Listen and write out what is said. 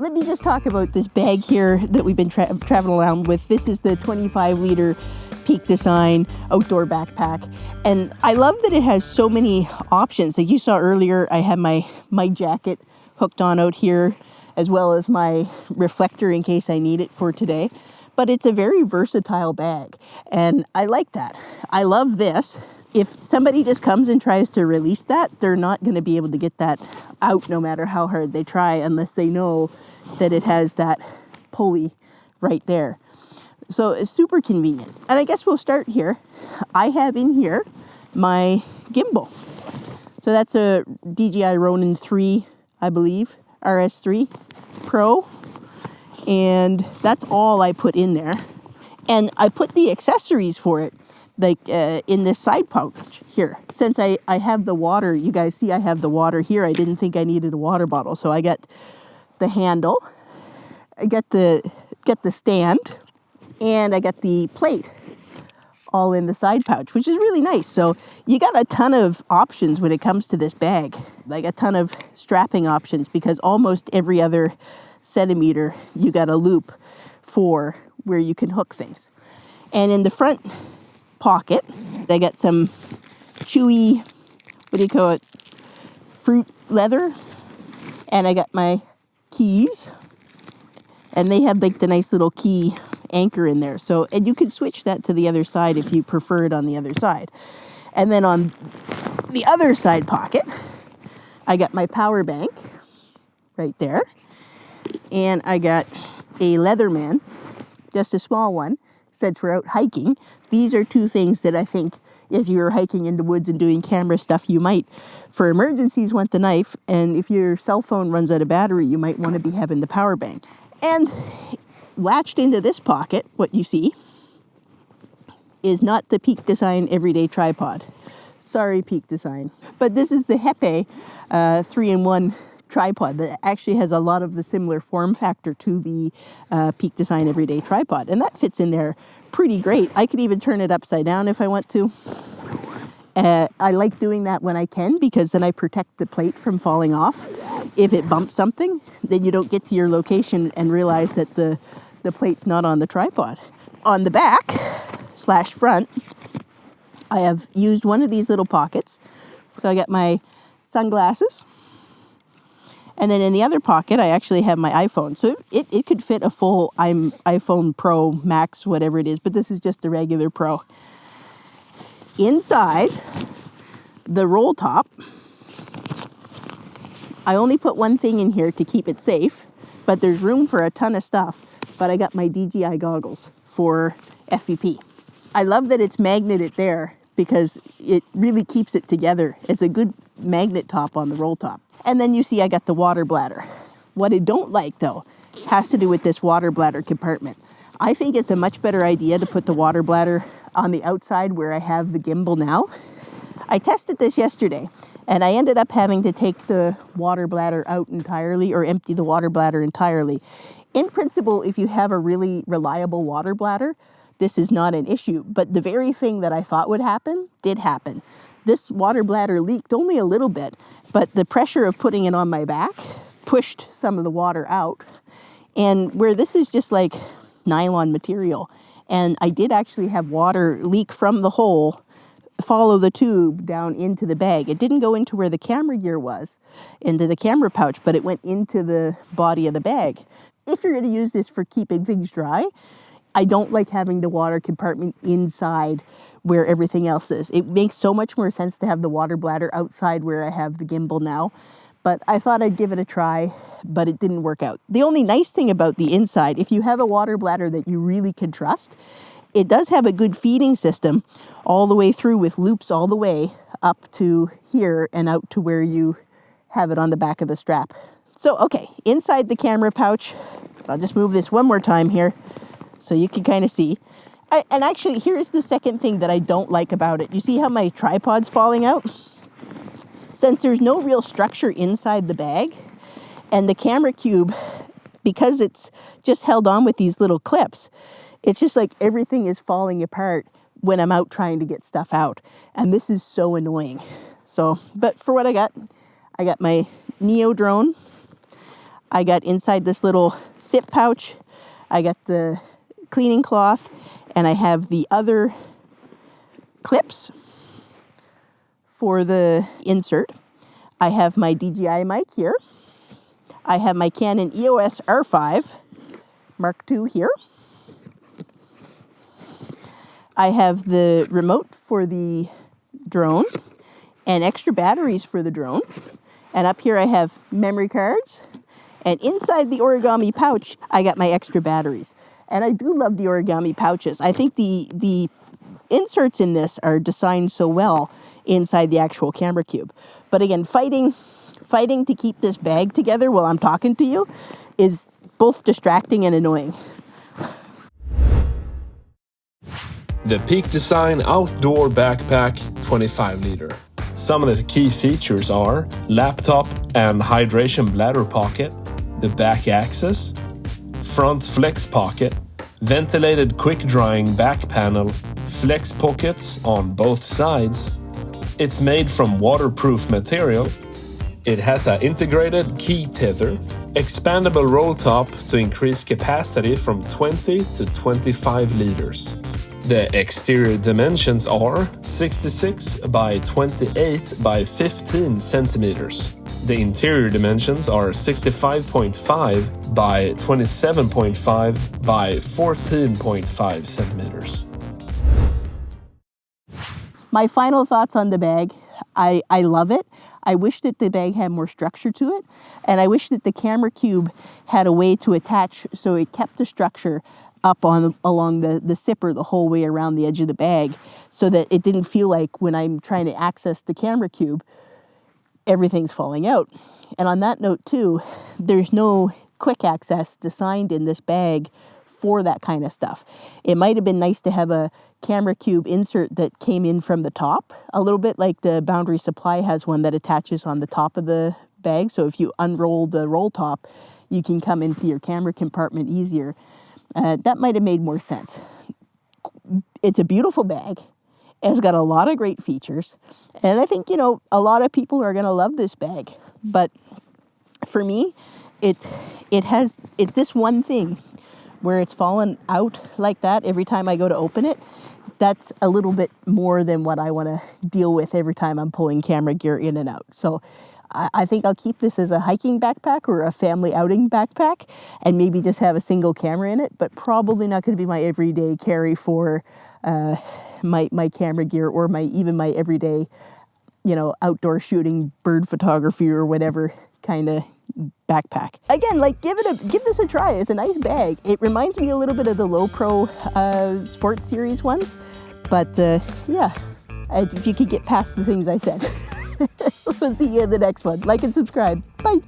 let me just talk about this bag here that we've been traveling around with. This is the 25-liter Peak Design outdoor backpack. And I love that it has so many options. Like you saw earlier, I have my jacket hooked on out here, as well as my reflector in case I need it for today. But it's a very versatile bag, and I like that. I love this. If somebody just comes and tries to release that, they're not going to be able to get that out no matter how hard they try, unless they know that it has that pulley right there. So it's super convenient. And I guess we'll start here. I have in here my gimbal. So that's a DJI Ronin 3, I believe, RS3 Pro. And that's all I put in there. And I put the accessories for it, like in this side pouch here. Since I have the water, you guys see I have the water here. I didn't think I needed a water bottle. So I got the handle, I got the stand, and I got the plate all in the side pouch, which is really nice. So you got a ton of options when it comes to this bag, like a ton of strapping options, because almost every other centimeter you got a loop for where you can hook things. And in the front pocket, I got some chewy, what do you call it, fruit leather, and I got my keys, and they have like the nice little key anchor in there. So, and you can switch that to the other side if you prefer it on the other side. And then on the other side pocket, I got my power bank right there. And I got a Leatherman, just a small one, since we're out hiking. These are two things that I think if you're hiking in the woods and doing camera stuff, you might, for emergencies, want the knife. And if your cell phone runs out of battery, you might want to be having the power bank. And latched into this pocket, what you see, is not the Peak Design Everyday Tripod. Sorry, Peak Design. But this is the Hepe 3-in-1 tripod that actually has a lot of the similar form factor to the Peak Design Everyday Tripod. And that fits in there pretty great. I could even turn it upside down if I want to. I like doing that when I can, because then I protect the plate from falling off. If it bumps something, then you don't get to your location and realize that the plate's not on the tripod. On the back / front, I have used one of these little pockets. So I got my sunglasses. And then in the other pocket, I actually have my iPhone. So it could fit a full iPhone Pro Max, whatever it is. But this is just the regular Pro. Inside the roll top, I only put one thing in here to keep it safe. But there's room for a ton of stuff. But I got my DJI goggles for FVP. I love that it's magneted there because it really keeps it together. It's a good magnet top on the roll top. And then you see I got the water bladder. What I don't like, though, has to do with this water bladder compartment. I think it's a much better idea to put the water bladder on the outside where I have the gimbal now. I tested this yesterday, and I ended up having to take the water bladder out entirely, or empty the water bladder entirely. In principle, if you have a really reliable water bladder, this is not an issue. But the very thing that I thought would happen did happen. This water bladder leaked only a little bit, but the pressure of putting it on my back pushed some of the water out. And where this is just like nylon material, and I did actually have water leak from the hole, follow the tube down into the bag. It didn't go into where the camera gear was, into the camera pouch, but it went into the body of the bag. If you're going to use this for keeping things dry, I don't like having the water compartment inside where everything else is. It makes so much more sense to have the water bladder outside where I have the gimbal now. But I thought I'd give it a try, but it didn't work out. The only nice thing about the inside, if you have a water bladder that you really can trust, it does have a good feeding system all the way through with loops all the way up to here and out to where you have it on the back of the strap. So, okay, inside the camera pouch, I'll just move this one more time here so you can kind of see. And actually, here's the second thing that I don't like about it. You see how my tripod's falling out? Since there's no real structure inside the bag, and the camera cube, because it's just held on with these little clips, it's just like everything is falling apart when I'm out trying to get stuff out. And this is so annoying. So, but for what I got my Neo drone. I got inside this little zip pouch, I got the cleaning cloth, and I have the other clips for the insert. I have my DJI mic here. I have my Canon EOS R5 Mark II here. I have the remote for the drone and extra batteries for the drone. And up here I have memory cards. And inside the origami pouch, I got my extra batteries. And I do love the origami pouches. I think the inserts in this are designed so well inside the actual camera cube. But again, fighting to keep this bag together while I'm talking to you is both distracting and annoying. The Peak Design Outdoor Backpack 25 liter. Some of the key features are laptop and hydration bladder pocket, the back access, front flex pocket, ventilated quick drying back panel, flex pockets on both sides. It's made from waterproof material. It has an integrated key tether, expandable roll top to increase capacity from 20 to 25 liters. The exterior dimensions are 66 by 28 by 15 centimeters. The interior dimensions are 65.5 by 27.5 by 14.5 centimeters. My final thoughts on the bag. I love it. I wish that the bag had more structure to it. And I wish that the camera cube had a way to attach so it kept the structure up along the zipper the whole way around the edge of the bag, so that it didn't feel like when I'm trying to access the camera cube, everything's falling out. And on that note too, there's no quick access designed in this bag for that kind of stuff. It might have been nice to have a camera cube insert that came in from the top, a little bit like the Boundary Supply has one that attaches on the top of the bag. So if you unroll the roll top, you can come into your camera compartment easier. That might have made more sense. It's a beautiful bag. It's got a lot of great features. And I think, a lot of people are going to love this bag. But for me, it has this one thing where it's fallen out like that every time I go to open it. That's a little bit more than what I want to deal with every time I'm pulling camera gear in and out. So I think I'll keep this as a hiking backpack or a family outing backpack and maybe just have a single camera in it, but probably not going to be my everyday carry for my camera gear or even my everyday, outdoor shooting, bird photography or whatever kind of backpack. Again, give this a try. It's a nice bag. It reminds me a little bit of the Low Pro Sports Series ones, but if you could get past the things I said. We'll see you in the next one. Like and subscribe. Bye.